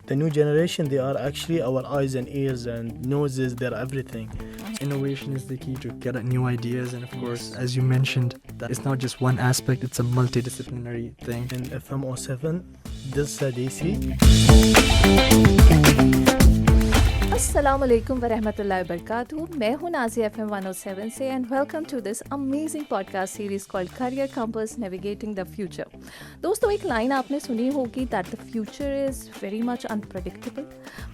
the new generation, they are actually our eyes and ears and noses, they're everything. Innovation is the key to get at new ideas, and of course, as you mentioned, that it's not just one aspect, it's a multidisciplinary thing. In FM07, this is Saad Al Sulaiti. Assalamualaikum warahmatullahi wabarakatuh. मैं हूँ Nazia FM 107 से and welcome to this amazing podcast series called Career Compass Navigating the Future. दोस्तों, एक line आपने सुनी होगी that the future is very much unpredictable,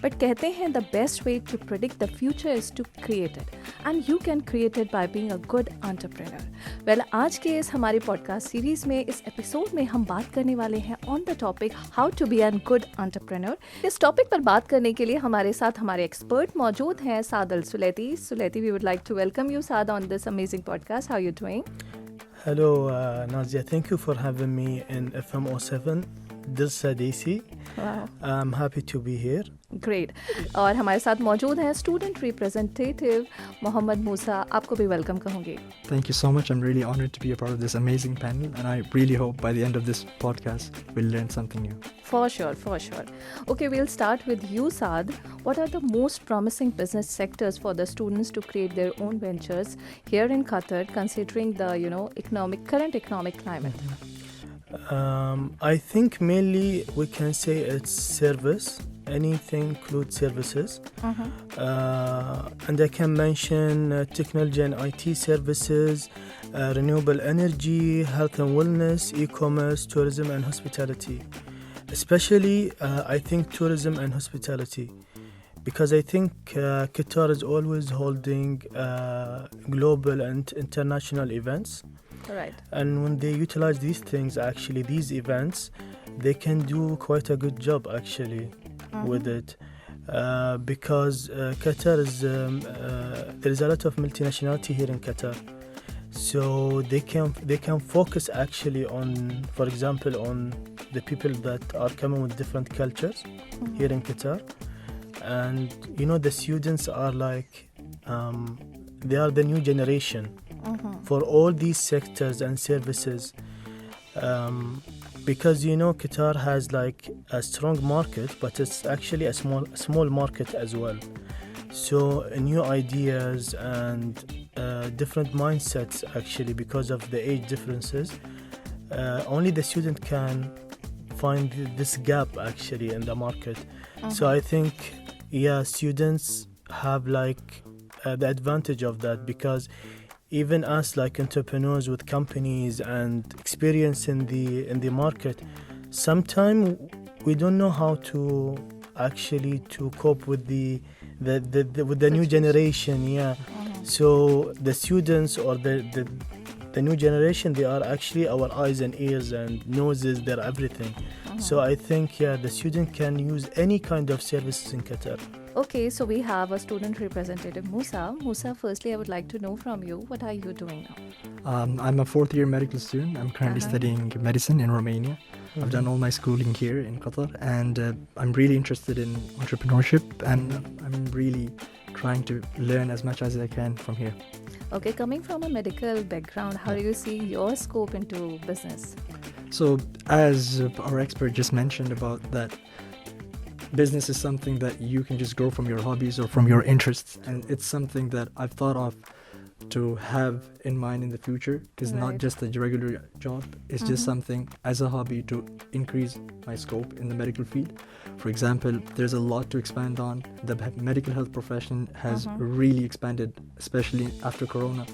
but कहते हैं the best way to predict the future is to create it, and you can create it by being a good entrepreneur. Well, आज के इस हमारे podcast series में इस episode में हम बात करने वाले हैं on the topic how to be a good entrepreneur. इस topic पर बात करने के लिए हमारे साथ हमारे expert मौजूद हैं Saad Al Sulaiti. Sulaiti, we would like to welcome you, Saad, on this amazing podcast. How are you doing? Hello, Nazia. Thank you for having me in FM07. This is Saad Al Sulaiti. Wow. I'm happy to be here. Great. और हमारे साथ मौजूद हैं student representative Mohammad मूसा. आपको भी welcome कहूँगी. Thank you so much. I'm really honored to be a part of this amazing panel, and I really hope by the end of this podcast we'll learn something new. For sure. Okay, we'll start with you, Saad. What are the most promising business sectors for the students to create their own ventures here in Qatar, considering the current economic climate? I think mainly we can say it's service. Anything includes services. And I can mention technology and IT services, renewable energy, health and wellness, e-commerce, tourism and hospitality. Especially, I think tourism and hospitality, because I think Qatar is always holding global and international events. Right. And when they utilize these things, actually, these events, they can do quite a good job, actually, with it. Because Qatar is, there is a lot of multinationality here in Qatar. So they can focus actually on, for example, on the people that are coming with different cultures here in Qatar. And, the students are like, they are the new generation for all these sectors and services. Because Qatar has like a strong market, but it's actually a small market as well. So new ideas and different mindsets, actually, because of the age differences, only the student can find this gap actually in the market. So I think students have like the advantage of that, because even us, like entrepreneurs with companies and experience in the market, sometimes we don't know how to actually to cope with the new generation. So the students or the new generation, they are actually our eyes and ears and noses, they're everything. So I think the student can use any kind of services in Qatar. Okay, so we have a student representative, Moosa. Moosa, firstly, I would like to know from you, what are you doing now? I'm a fourth year medical student. I'm currently studying medicine in Romania. I've done all my schooling here in Qatar, and I'm really interested in entrepreneurship, and I'm really trying to learn as much as I can from here. Okay, coming from a medical background, how do you see your scope into business? So, as our expert just mentioned about that, business is something that you can just grow from your hobbies or from your interests, and it's something that I've thought of to have in mind in the future. It's not just a regular job, it's just something as a hobby to increase my scope in the medical field. For example, there's a lot to expand on. The medical health profession has really expanded, especially after Corona.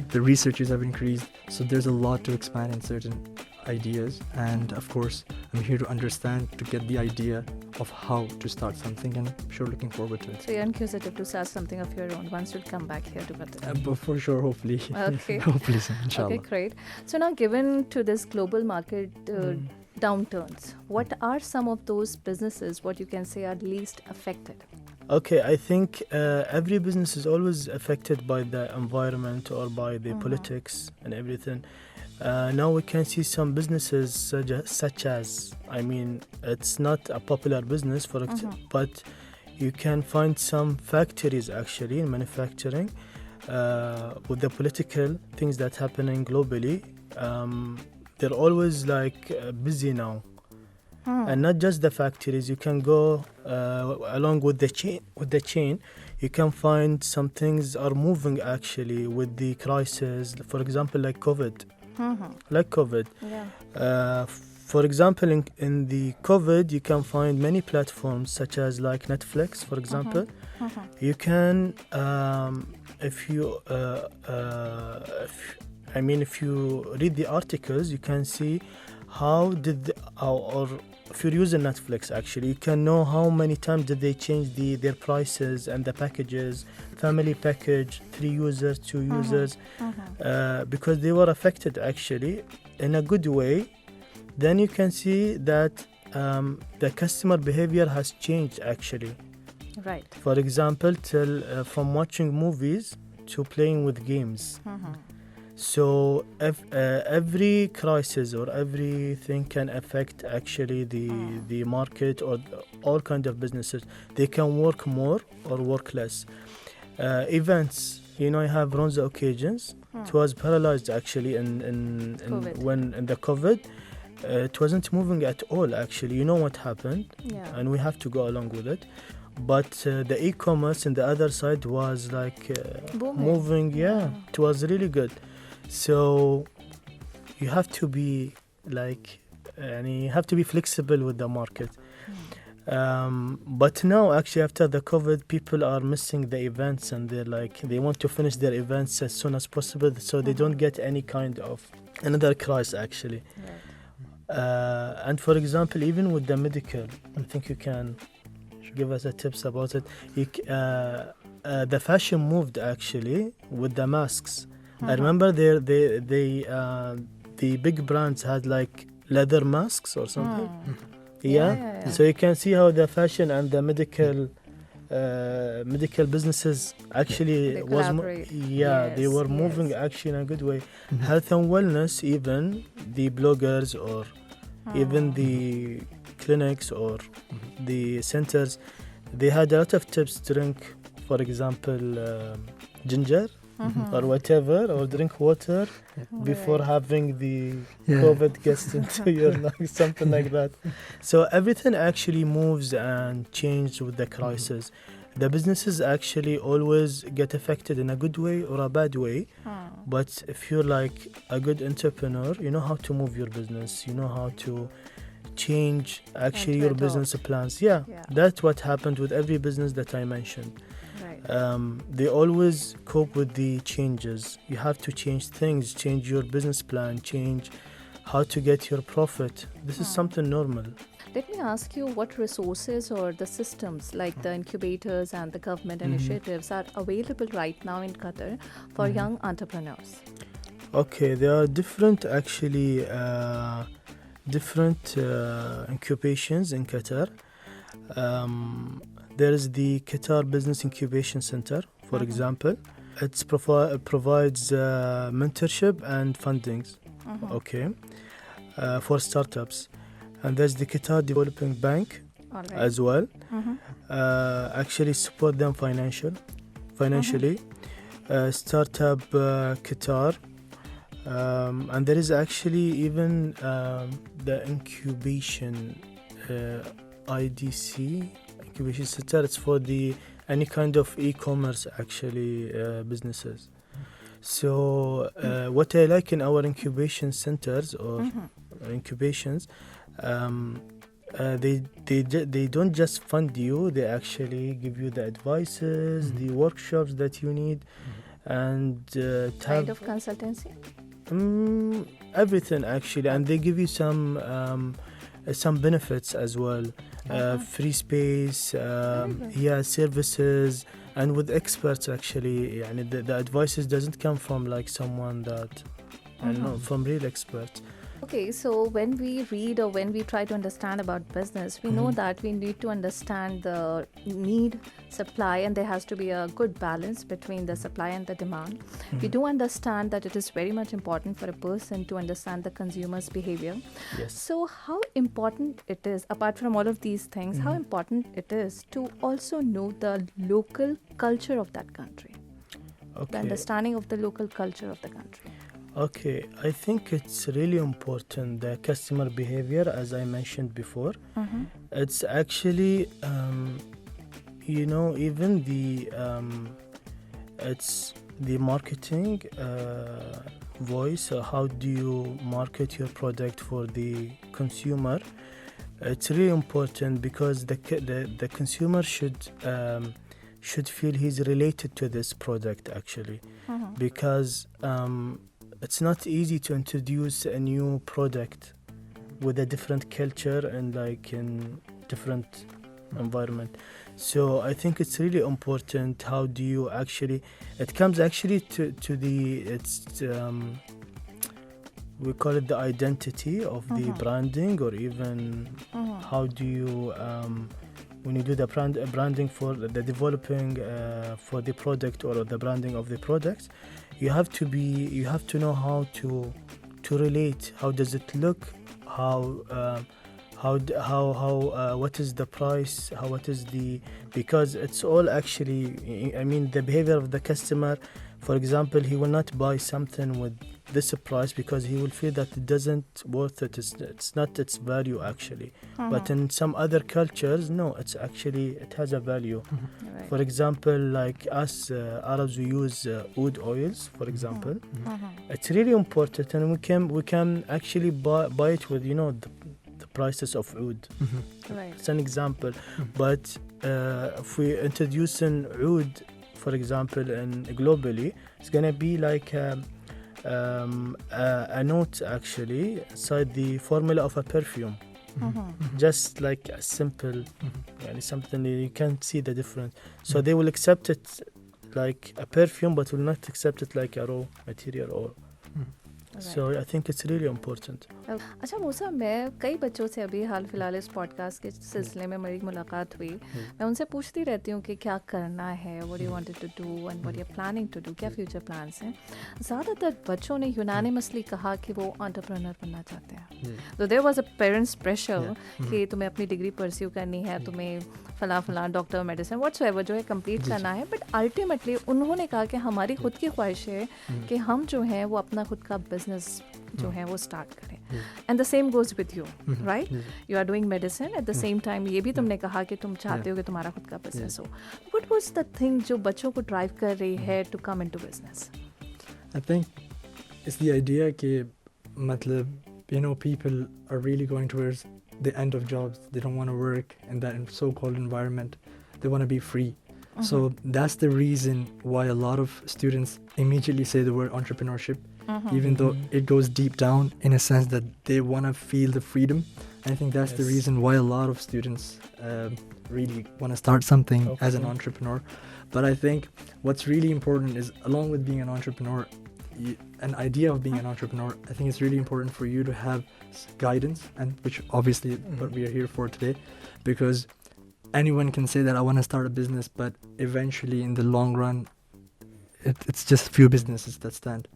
The researchers have increased, so there's a lot to expand in certain ideas, and of course I'm here to understand, to get the idea of how to start something, and I'm sure looking forward to it. So you're inquisitive to start something of your own once you come back here to Qatar. But for sure, hopefully. Okay. Hopefully so, inshallah. Okay, great. So now, given to this global market downturns, what are some of those businesses, what you can say, are least affected? Okay, I think every business is always affected by the environment or by the politics and everything. Now we can see some businesses such as, it's not a popular business, but you can find some factories actually in manufacturing with the political things that happening globally. They're always like busy now. And not just the factories. You can go along with the chain. You can find some things are moving actually with the crisis. For example, like COVID. Yeah. For example, in the COVID, you can find many platforms such as like Netflix, for example. You can, if you read the articles, you can see how did or if you're using Netflix, actually, you can know how many times did they change their prices and the packages, family package, 3 users, 2 users, because they were affected actually in a good way. Then you can see that the customer behavior has changed actually. Right. For example, from watching movies to playing with games. So if every crisis or everything can affect actually the market or all kind of businesses. They can work more or work less. Events, you have runs occasions. It was paralyzed actually in the COVID. It wasn't moving at all actually. You know what happened, and we have to go along with it. But the e-commerce on the other side was like moving. It was really good. So you have to be flexible with the market. But now actually after the COVID, people are missing the events, and they want to finish their events as soon as possible, so they don't get any kind of another crisis actually. And for example, even with the medical, I think you can give us a tips about it. The fashion moved actually with the masks. I remember the big brands had like leather masks or something. So you can see how the fashion and the medical businesses actually they they were moving actually in a good way. Health and wellness, even the bloggers or even the clinics or the centers, they had a lot of tips. Drink, for example, ginger or whatever, or drink water before having the COVID gets into your lungs, something like that. So everything actually moves and changes with the crisis. The businesses actually always get affected in a good way or a bad way. But if you're like a good entrepreneur, you know how to move your business, you know how to change actually your business plans. That's what happened with every business that I mentioned. They always cope with the changes. You have to change things, change your business plan, change how to get your profit. This is something normal. Let me ask you, what resources or the systems like the incubators and the government initiatives are available right now in Qatar for young entrepreneurs? Okay, there are different incubations in Qatar. There is the Qatar Business Incubation Center, for example. It provides mentorship and fundings, for startups. And there's the Qatar Developing Bank as well. Actually support them financially. Startup Qatar. And there is actually even the incubation IDC incubation center. It's for any kind of e-commerce actually businesses. So what I like in our incubation centers or incubations, they don't just fund you. They actually give you the advices, the workshops that you need, and kind of consultancy. Everything actually, and they give you some benefits as well. Free space, services, and with experts actually. The advices doesn't come from like someone that from real experts. Okay, so when we read or when we try to understand about business, we know that we need to understand the need, supply, and there has to be a good balance between the supply and the demand. We do understand that it is very much important for a person to understand the consumer's behavior. Yes. So how important it is, apart from all of these things, how important it is to also know the local culture of that country, the understanding of the local culture of the country. Okay, I think it's really important the customer behavior, as I mentioned before. Mm-hmm. It's actually, even it's the marketing voice. How do you market your product for the consumer? It's really important because the consumer should feel he's related to this product actually, Mm-hmm. because it's not easy to introduce a new product with a different culture and like in different environment. So I think it's really important. How do you actually? It comes actually to the we call it the identity of the Mhm. branding, or even Mhm. how do you when you do the branding for the developing for the product or the branding of the product, you have to know how to relate. How does it look? What is the price? What is the, because it's all actually, I mean, the behavior of the customer. For example, he will not buy something with this price because he will feel that it doesn't worth it. It's not its value actually. But Mhm. in some other cultures, no, it has a value. Right. For example, like us Arabs, we use wood oils, for example. Mhm. It's really important, and we can actually buy it with the prices of wood. Right. It's an example. But if we introduce an oud, for example, and globally, it's gonna be like a note actually inside the formula of a perfume. Mhm. Just like a simple, something you can't see the difference. So they will accept it like a perfume, but will not accept it like a raw material. Or so I think it's really important. अच्छा मूसा, मैं कई बच्चों से अभी हाल फिलहाल इस podcast के सिलसिले में मेरी मुलाकात हुई. मैं उनसे पूछती रहती हूँ कि क्या करना है, what you wanted to do and what you are planning to do, क्या फ्यूचर प्लान्स हैं. ज़्यादातर बच्चों ने यूनानिमसली कहा कि वो एंटरप्रेन्योर बनना चाहते हैं. तो there was a parents pressure कि तुम्हें अपनी डिग्री परस्यू करनी है, तुम्हें फला डॉक्टर मेडिसिन व्हाट्सएवर जो है कंप्लीट करना है. बट अल्टीमेटली उन्होंने कहा कि हमारी खुद की ख्वाहिश है कि हम जो है वो अपना खुद का बिजनेस जो है वो स्टार्ट करें. And the same goes with you, right? You are doing medicine at the same time. ये भी तुमने कहा कि तुम चाहते हो कि तुम्हारा खुद का बिजनेस हो. व्हाट वाज द थिंग जो बच्चों को ड्राइव कर रही है to come into business? I think it's the idea कि मतलब people are really going towards the end of jobs. They don't want to work in that so-called environment. They want to be free. So that's the reason why a lot of students immediately say the word entrepreneurship, even though it goes deep down in a sense that they want to feel the freedom. I think that's the reason why a lot of students really want to start something as an entrepreneur. But I think what's really important is, along with being an entrepreneur, an idea of being an entrepreneur, I think it's really important for you to have guidance, and which obviously what we are here for today, because anyone can say that I want to start a business, but eventually in the long run it's just few businesses that stand.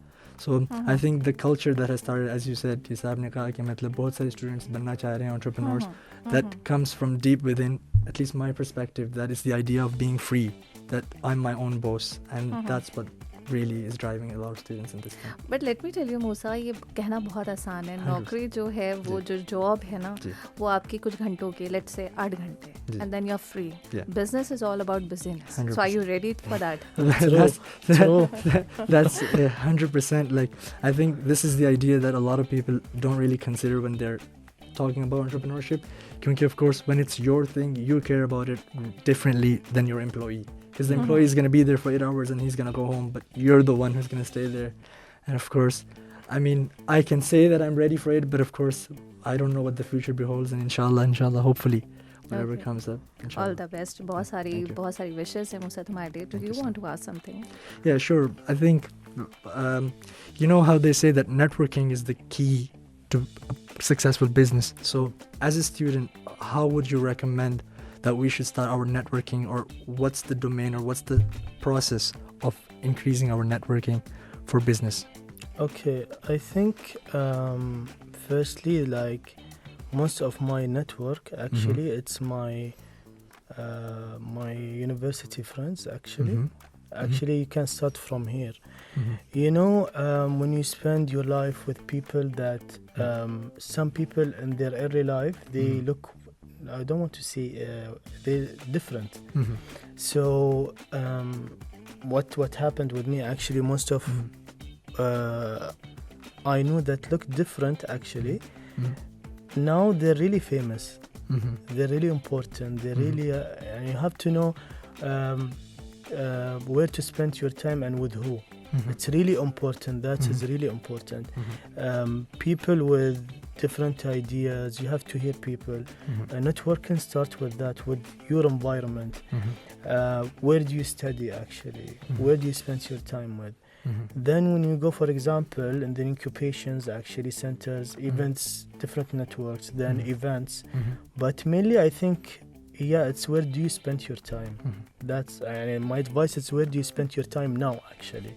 So I think the culture that has started, as you said, कि साहब ने कहा कि मतलब बहुत सारे students बनना चाह रहे हैं entrepreneurs, that comes from deep within, at least my perspective, that is the idea of being free, that I'm my own boss, and that's what really is driving a lot of students in this thing. But let me tell you Musa, ये कहना बहुत आसान है. नौकरी जो है वो जो जॉब है ना, वो आपकी कुछ घंटों की, लेट्स से 8 घंटे, and then you are free. Business is all about business. So are you ready for that? That's 100%. Like, I think this is the idea that a lot of people don't really consider when they're talking about entrepreneurship. Because of course, when it's your thing, you care about it differently than your employee. Because the employee is going to be there for 8 hours and he's going to go home, but you're the one who's going to stay there. And of course, I mean, I can say that I'm ready for it, but of course, I don't know what the future beholds. And inshallah, hopefully, whatever comes up. Inshallah. All the best. बहुत सारी wishes है मूसा तुम्हारे लिए. Do you want to ask something? Yeah, sure. I think, you know how they say that networking is the key to a successful business. So as a student, how would you recommend that we should start our networking, or what's the domain, or what's the process of increasing our networking for business? Okay, I think firstly, like most of my network actually, it's my my university friends actually. Actually, you can start from here. You know, when you spend your life with people that some people in their early life, they look, I don't want to say they're different. So what happened with me, actually, most of I know that look different, actually. Now they're really famous. They're really important. They're really, and you have to know where to spend your time and with who. It's really important. That is really important. People with different ideas, you have to hear people. Networking starts with that, with your environment. Where do you study, actually? Where do you spend your time with? Then when you go, for example, in the incubations, actually, centers, events, different networks, then events. But mainly, I think, it's where do you spend your time? That's, and my advice is, where do you spend your time now, actually?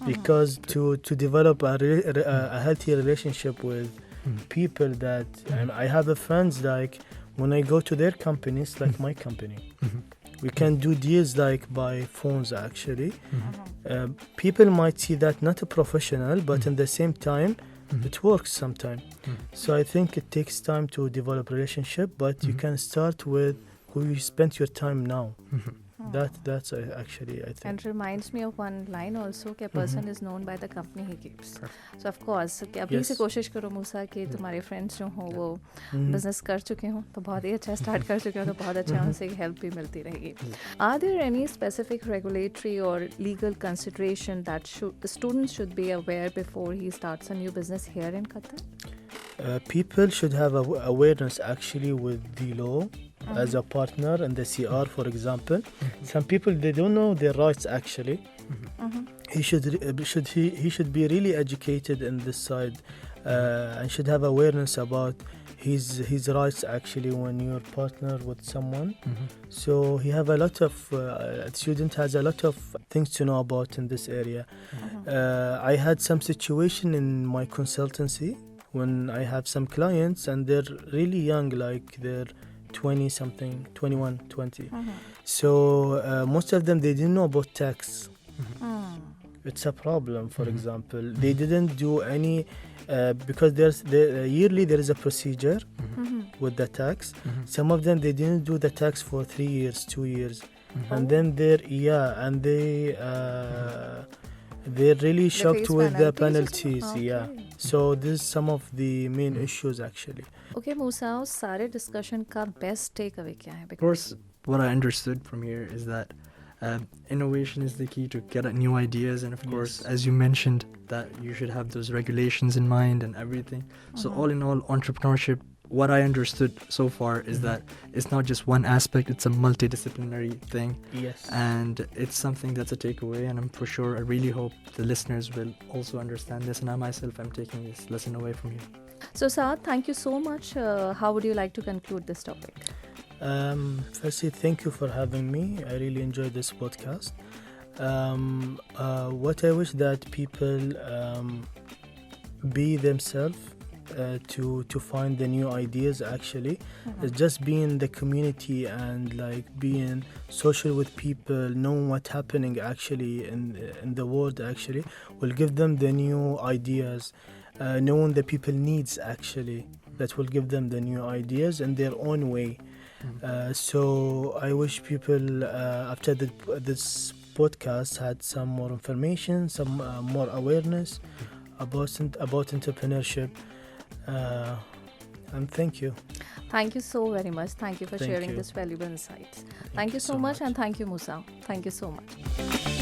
Because to develop a healthy relationship with people that, and I have a friends, like, when I go to their companies, like my company, we can do deals like by phones, actually. People might see that not a professional, but in the same time, it works sometimes. So I think it takes time to develop relationship, but you can start with who you spend your time now. That's actually, I think. And reminds me of one line also, कि a person is known by the company he keeps. So of course, कि अभी से कोशिश करो मूसा कि तुम्हारे friends जो हो वो business कर चुके हों तो बहुत ही अच्छा start कर चुके हो तो बहुत अच्छा उनसे help भी मिलती रहेगी. Are there any specific regulatory or legal consideration that students should be aware before he starts a new business here in Qatar? People should have awareness, actually, with the law. As a partner in the CR, for example, some people, they don't know their rights, actually. He should be really educated in this side, and should have awareness about his rights, actually, when you're partner with someone. So he have a lot of student has a lot of things to know about in this area. I had some situation in my consultancy when I have some clients and they're really young, like they're 20 something, 21, 20. So most of them, they didn't know about tax. It's a problem. For example, they didn't do any because yearly there is a procedure with the tax. Some of them, they didn't do the tax for 3 years, 2 years, and then they're really shocked with the penalties. So this is some of the main issues, actually. Okay, Moosa, उस सारे discussion का best takeaway क्या है? Of course, what I understood from here is that innovation is the key to get at new ideas, and of course, as you mentioned, that you should have those regulations in mind and everything. So all in all, entrepreneurship, what I understood so far is that it's not just one aspect, it's a multidisciplinary thing. Yes. And it's something that's a takeaway, and I'm for sure, I really hope the listeners will also understand this, and I myself am taking this lesson away from you. So Saad, thank you so much. How would you like to conclude this topic? Firstly, thank you for having me. I really enjoyed this podcast. What I wish that people be themselves, to find the new ideas, actually. Just being in the community and like being social with people, knowing what's happening actually in the world, actually will give them the new ideas. Knowing the people needs, actually, that will give them the new ideas in their own way. So I wish people after this podcast had some more information, some more awareness about entrepreneurship. And thank you. Thank you so very much. Thank you for sharing this valuable insights. Thank you so much, and thank you, Moosa. Thank you so much.